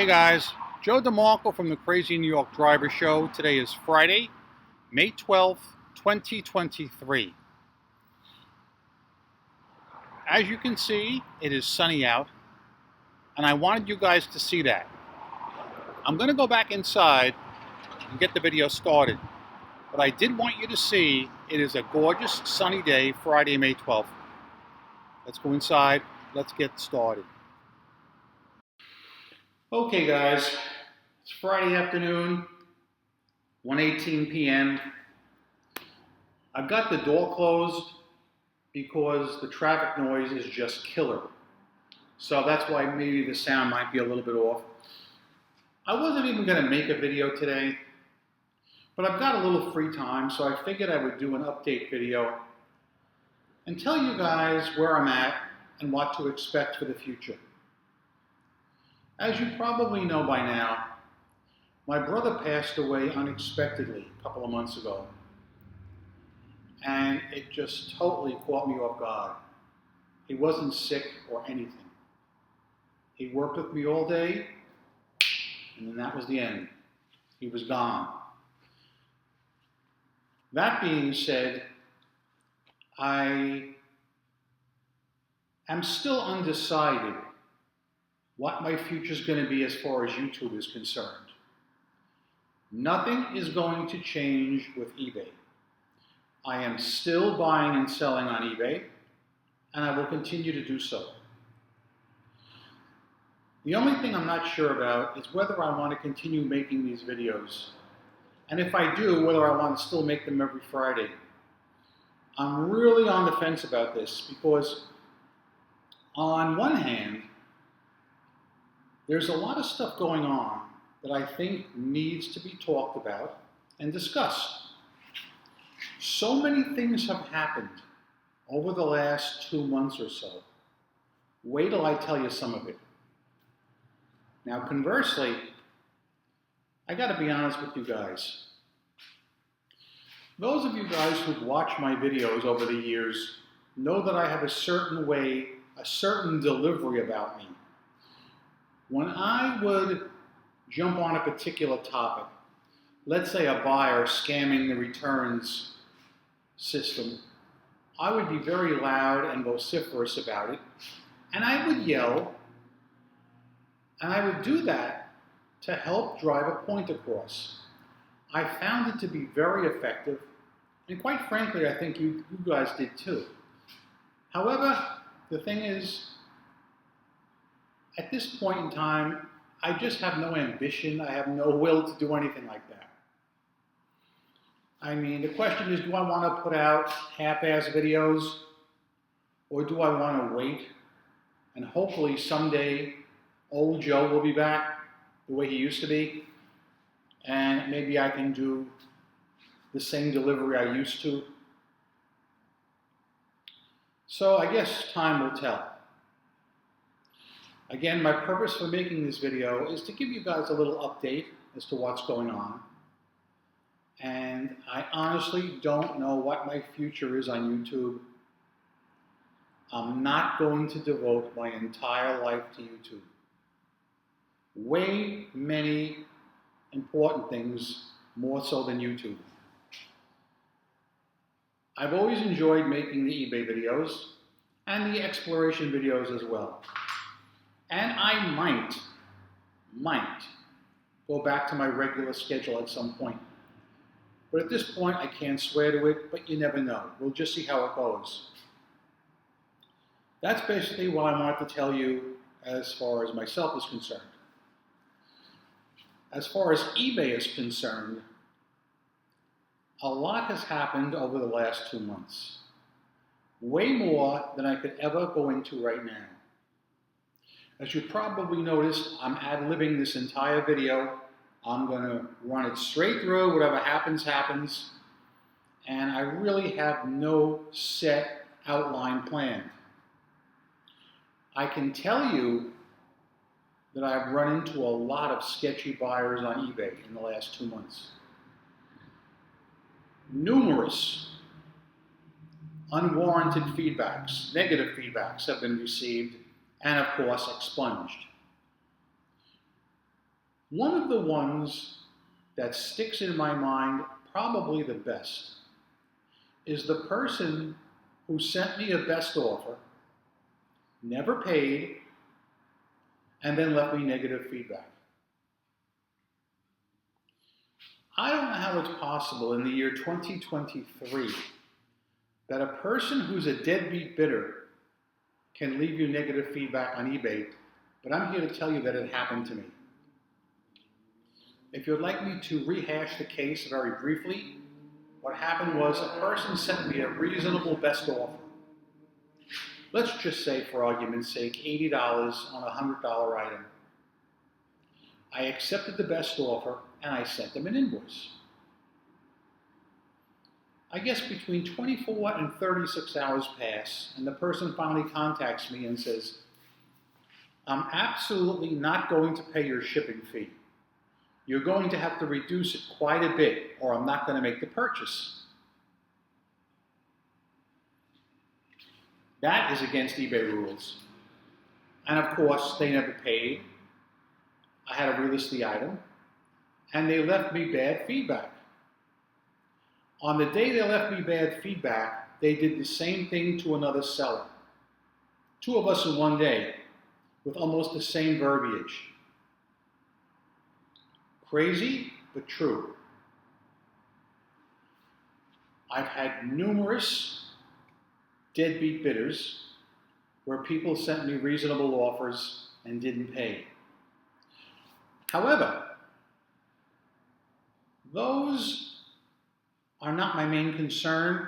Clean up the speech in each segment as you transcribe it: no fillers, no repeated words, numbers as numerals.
Hey guys, Joe DeMarco from the Crazy New York Driver Show. Today is Friday, May 12th, 2023. As you can see, it is sunny out, and I wanted you guys to see that. I'm going to go back inside and get the video started, but I did want you to see it is a gorgeous sunny day, Friday, May 12th. Let's go inside, let's get started. Okay guys, it's Friday afternoon, 1:18 p.m. I've got the door closed because the traffic noise is just killer. So that's why maybe the sound might be a little bit off. I wasn't even going to make a video today, but I've got a little free time, so I figured I would do an update video and tell you guys where I'm at and what to expect for the future. As you probably know by now, my brother passed away unexpectedly a couple of months ago, and it just totally caught me off guard. He wasn't sick or anything. He worked with me all day, and then that was the end. He was gone. That being said, I am still undecided what my future is going to be as far as YouTube is concerned. Nothing is going to change with eBay. I am still buying and selling on eBay, and I will continue to do so. The only thing I'm not sure about is whether I want to continue making these videos, and if I do, whether I want to still make them every Friday. I'm really on the fence about this because on one hand, there's a lot of stuff going on that I think needs to be talked about and discussed. So many things have happened over the last 2 months or so. Wait till I tell you some of it. Now, conversely, I got to be honest with you guys. Those of you guys who've watched my videos over the years know that I have a certain way, a certain delivery about me. When I would jump on a particular topic, let's say a buyer scamming the returns system, I would be very loud and vociferous about it, and I would yell, and I would do that to help drive a point across. I found it to be very effective, and quite frankly, I think you guys did too. However, the thing is, at this point in time, I just have no ambition, I have no will to do anything like that. I mean, the question is, do I want to put out half-ass videos, or do I want to wait and hopefully someday old Joe will be back the way he used to be, and maybe I can do the same delivery I used to. So I guess time will tell. Again, my purpose for making this video is to give you guys a little update as to what's going on. And I honestly don't know what my future is on YouTube. I'm not going to devote my entire life to YouTube. Way many important things, more so than YouTube. I've always enjoyed making the eBay videos and the exploration videos as well. And I might go back to my regular schedule at some point. But at this point, I can't swear to it, but you never know. We'll just see how it goes. That's basically what I wanted to tell you as far as myself is concerned. As far as eBay is concerned, a lot has happened over the last 2 months. Way more than I could ever go into right now. As you probably noticed, I'm ad-libbing this entire video. I'm going to run it straight through. Whatever happens, happens. And I really have no set outline planned. I can tell you that I've run into a lot of sketchy buyers on eBay in the last 2 months. Numerous unwarranted feedbacks, negative feedbacks have been received and of course expunged. One of the ones that sticks in my mind probably the best is the person who sent me a best offer, never paid, and then left me negative feedback. I don't know how it's possible in the year 2023 that a person who's a deadbeat bidder can leave you negative feedback on eBay, but I'm here to tell you that it happened to me. If you'd like me to rehash the case very briefly, what happened was a person sent me a reasonable best offer. Let's just say, for argument's sake, $80 on a $100 item. I accepted the best offer and I sent them an invoice. I guess between 24 and 36 hours pass, and the person finally contacts me and says, I'm absolutely not going to pay your shipping fee. You're going to have to reduce it quite a bit, or I'm not going to make the purchase. That is against eBay rules. And of course, they never paid. I had to relist the item, and they left me bad feedback. On the day they left me bad feedback, they did the same thing to another seller. Two of us in one day, with almost the same verbiage. Crazy, but true. I've had numerous deadbeat bidders where people sent me reasonable offers and didn't pay. However, those are not my main concern.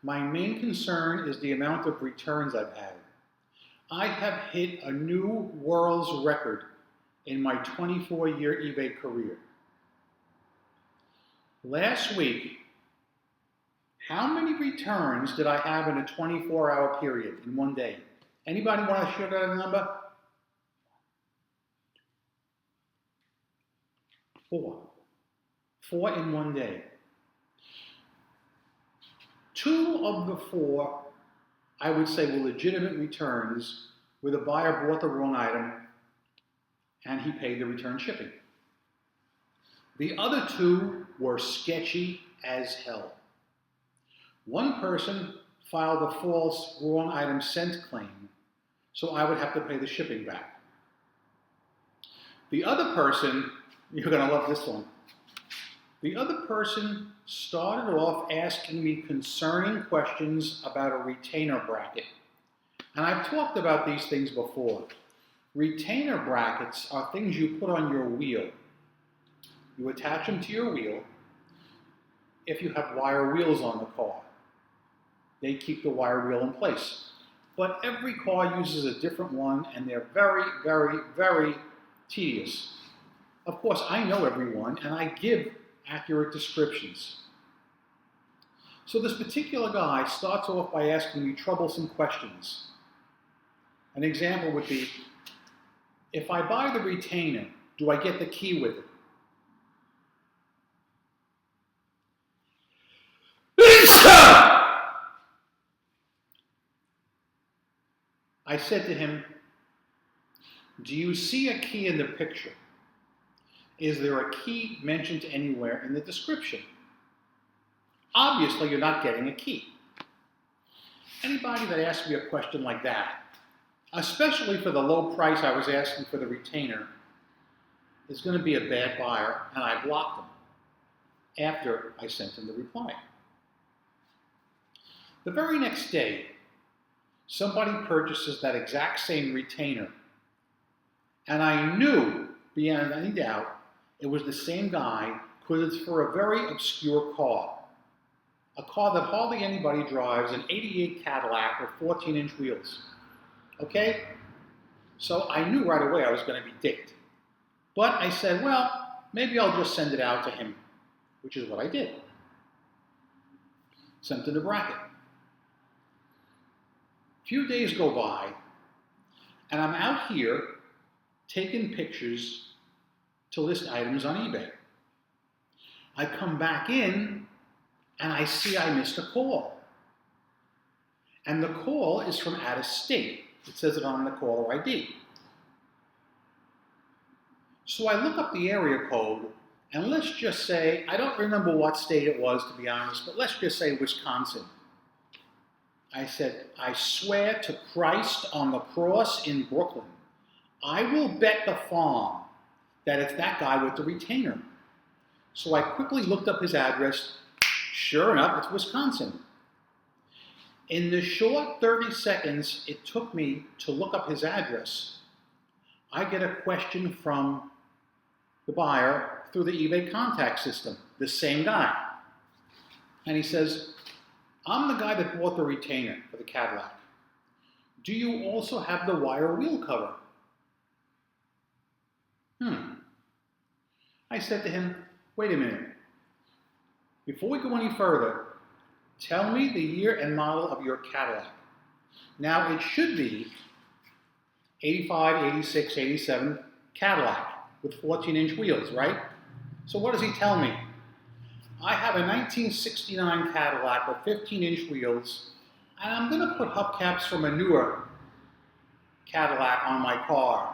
My main concern is the amount of returns I've had. I have hit a new world's record in my 24-year eBay career. Last week, how many returns did I have in a 24-hour period in one day? Anybody want to share that number? 4. 4 in one day. 2 of the 4, I would say, were legitimate returns where the buyer bought the wrong item and he paid the return shipping. The other 2 were sketchy as hell. One person filed a false wrong item sent claim, so I would have to pay the shipping back. The other person, you're going to love this one. The other person started off asking me concerning questions about a retainer bracket. And I've talked about these things before. Retainer brackets are things you put on your wheel. You attach them to your wheel if you have wire wheels on the car. They keep the wire wheel in place. But every car uses a different one, and they're very, very, very tedious. Of course, I know everyone, and I give accurate descriptions. So this particular guy starts off by asking me troublesome questions. An example would be, if I buy the retainer, do I get the key with it? I said to him, do you see a key in the picture? Is there a key mentioned anywhere in the description? Obviously, you're not getting a key. Anybody that asks me a question like that, especially for the low price I was asking for the retainer, is going to be a bad buyer, and I blocked them after I sent him the reply. The very next day, somebody purchases that exact same retainer, and I knew beyond any doubt it was the same guy because it's for a very obscure car. A car that hardly anybody drives, an '88 Cadillac with 14-inch wheels. Okay? So I knew right away I was going to be dicked. But I said, well, maybe I'll just send it out to him, which is what I did. Sent in the bracket. A few days go by, and I'm out here taking pictures to list items on eBay. I come back in, and I see I missed a call. And the call is from out of state. It says it on the caller ID. So I look up the area code, and let's just say, I don't remember what state it was, to be honest, but let's just say Wisconsin. I said, I swear to Christ on the cross in Brooklyn, I will bet the farm that it's that guy with the retainer. So I quickly looked up his address. Sure enough, it's Wisconsin. In the short 30 seconds it took me to look up his address, I get a question from the buyer through the eBay contact system, the same guy. And he says, I'm the guy that bought the retainer for the Cadillac. Do you also have the wire wheel cover? I said to him, wait a minute. Before we go any further, tell me the year and model of your Cadillac. Now it should be 85, 86, 87 Cadillac with 14-inch wheels, right? So what does he tell me? I have a 1969 Cadillac with 15-inch wheels, and I'm going to put hubcaps from a newer Cadillac on my car.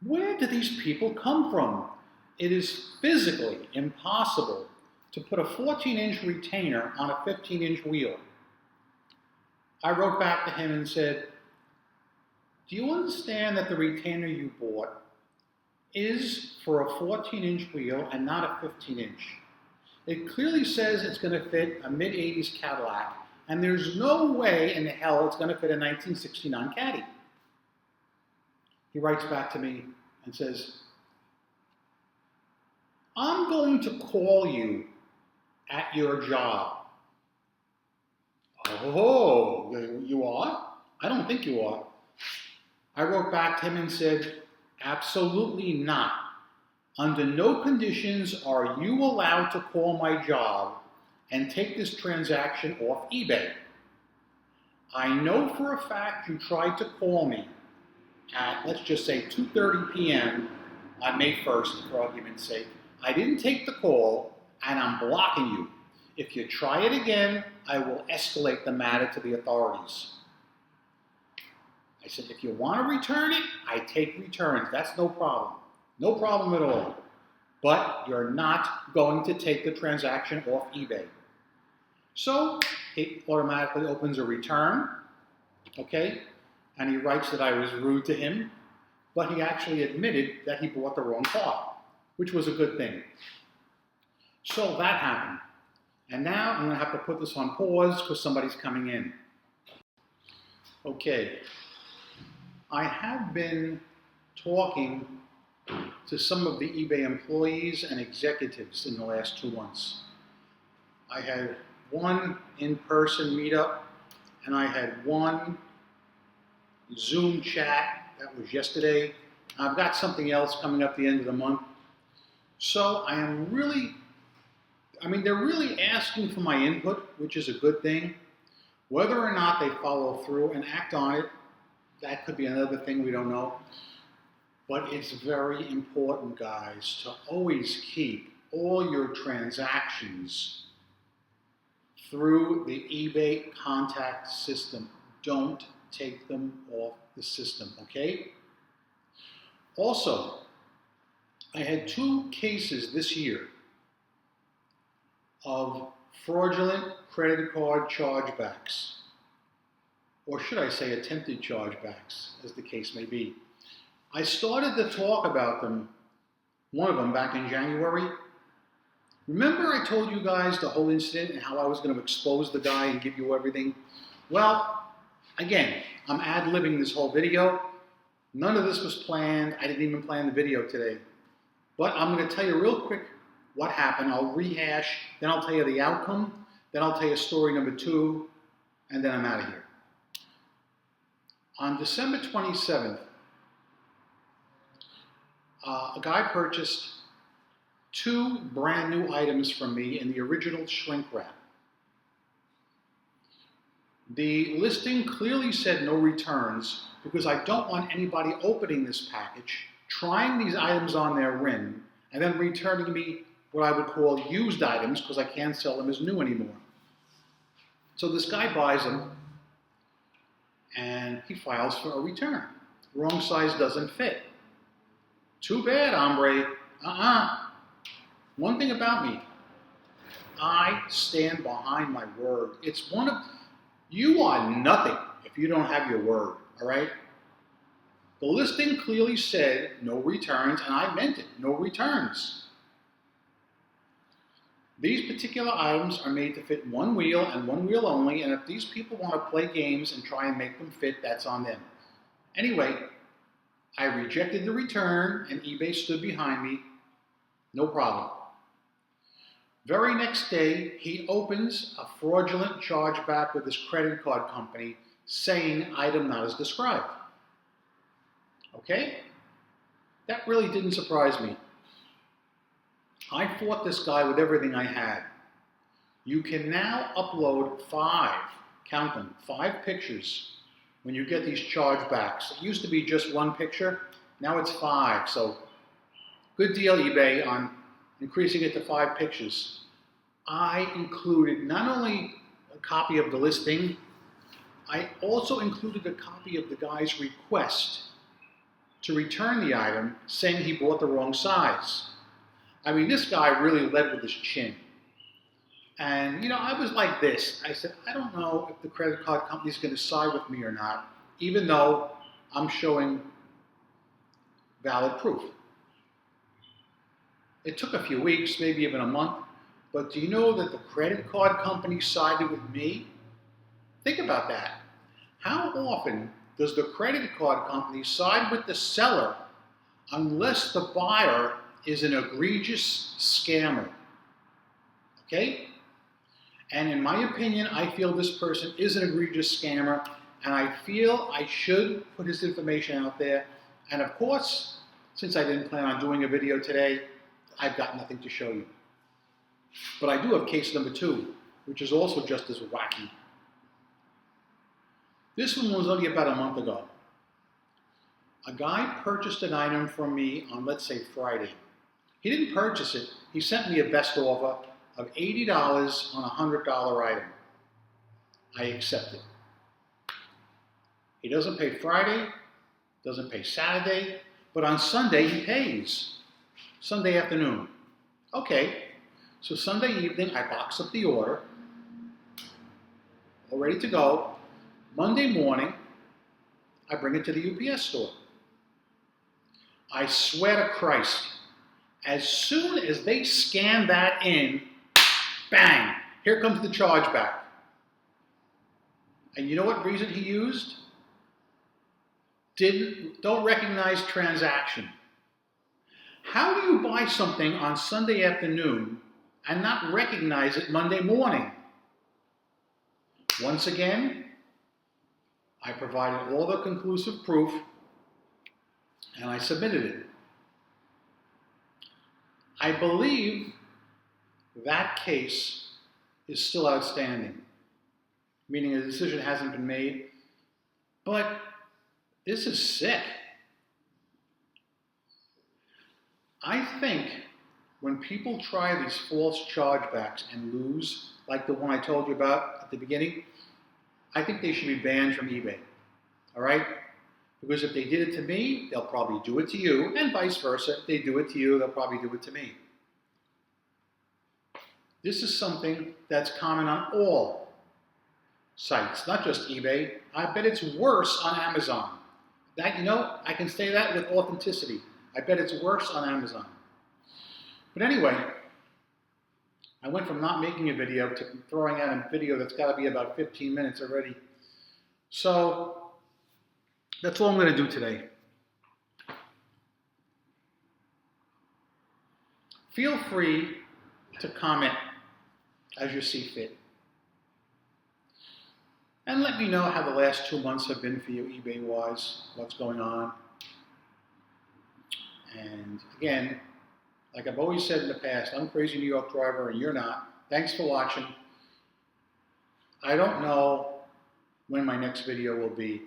Where do these people come from? It is physically impossible to put a 14-inch retainer on a 15-inch wheel. I wrote back to him and said, do you understand that the retainer you bought is for a 14-inch wheel and not a 15-inch? It clearly says it's going to fit a mid-80s Cadillac, and there's no way in hell it's going to fit a 1969 Caddy. He writes back to me and says, I'm going to call you at your job. Oh, you are? I don't think you are. I wrote back to him and said, absolutely not. Under no conditions are you allowed to call my job and take this transaction off eBay. I know for a fact you tried to call me at, let's just say, 2:30 p.m. on May 1st, for argument's sake. I didn't take the call, and I'm blocking you. If you try it again, I will escalate the matter to the authorities. I said, if you want to return it, I take returns. That's no problem. No problem at all. But you're not going to take the transaction off eBay. So it automatically opens a return, okay? And he writes that I was rude to him, but he actually admitted that he bought the wrong car, which was a good thing. So that happened. And now I'm going to have to put this on pause because somebody's coming in. Okay. I have been talking to some of the eBay employees and executives in the last 2 months. I had one in-person meetup, and I had one Zoom chat. That was yesterday. I've got something else coming up the end of the month. So I am really, they're really asking for my input, which is a good thing. Whether or not they follow through and act on it, that could be another thing we don't know. But it's very important, guys, to always keep all your transactions through the eBay contact system. Don't take them off the system, okay? Also, I had 2 cases this year of fraudulent credit card chargebacks, or should I say attempted chargebacks, as the case may be. I started to talk about them, one of them back in January. Remember I told you guys the whole incident and how I was going to expose the guy and give you everything? Well, again, I'm ad-libbing this whole video. None of this was planned. I didn't even plan the video today. But I'm going to tell you real quick what happened. I'll rehash, then I'll tell you the outcome, then I'll tell you story number 2, and then I'm out of here. On December 27th, a guy purchased 2 brand new items from me in the original shrink wrap. The listing clearly said no returns because I don't want anybody opening this package, trying these items on their rim, and then returning me what I would call used items because I can't sell them as new anymore. So this guy buys them, and he files for a return. Wrong size doesn't fit. Too bad, hombre. One thing about me, I stand behind my word. It's one of, you are nothing if you don't have your word, all right? The listing clearly said no returns, and I meant it, no returns. These particular items are made to fit one wheel and one wheel only, and if these people want to play games and try and make them fit, that's on them. Anyway, I rejected the return, and eBay stood behind me. No problem. Very next day, he opens a fraudulent chargeback with his credit card company saying item not as described. Okay? That really didn't surprise me. I fought this guy with everything I had. You can now upload 5, count them, 5 pictures when you get these chargebacks. It used to be just 1 picture, now it's 5. So good deal, eBay, on increasing it to 5 pictures. I included not only a copy of the listing, I also included a copy of the guy's request to return the item, saying he bought the wrong size. I mean, this guy really led with his chin. And, you know, I was like this. I said, I don't know if the credit card company is going to side with me or not, even though I'm showing valid proof. It took a few weeks, maybe even a month, but do you know that the credit card company sided with me? Think about that. How often does the credit card company side with the seller unless the buyer is an egregious scammer? Okay? And in my opinion, I feel this person is an egregious scammer, and I feel I should put his information out there. And of course, since I didn't plan on doing a video today, I've got nothing to show you. But I do have case number 2, which is also just as wacky. This one was only about a month ago. A guy purchased an item from me on, let's say, Friday. He didn't purchase it. He sent me a best offer of $80 on a $100 item. I accepted. He doesn't pay Friday, doesn't pay Saturday, but on Sunday he pays. Sunday afternoon. Okay, so Sunday evening I box up the order, all ready to go. Monday morning, I bring it to the UPS store. I swear to Christ, as soon as they scan that in, bang, here comes the chargeback. And you know what reason he used? Don't recognize transaction. How do you buy something on Sunday afternoon and not recognize it Monday morning? Once again, I provided all the conclusive proof and I submitted it. I believe that case is still outstanding, meaning a decision hasn't been made, but this is sick. I think when people try these false chargebacks and lose, like the one I told you about at the beginning, I think they should be banned from eBay, all right? Because if they did it to me, they'll probably do it to you, and vice versa. If they do it to you, they'll probably do it to me. This is something that's common on all sites, not just eBay. I bet it's worse on Amazon. That, you know, I can say that with authenticity. I bet it's worse on Amazon. But anyway, I went from not making a video to throwing out a video that's got to be about 15 minutes already. So that's all I'm going to do today. Feel free to comment as you see fit. And let me know how the last 2 months have been for you eBay-wise, what's going on. And again, like I've always said in the past, I'm Crazy New York Driver and you're not. Thanks for watching. I don't know when my next video will be.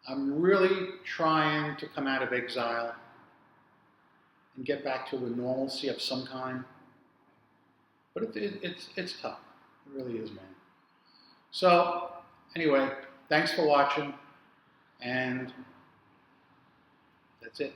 I'm really trying to come out of exile and get back to a normalcy of some kind. But it's tough. It really is, man. So, anyway, Thanks for watching, and that's it.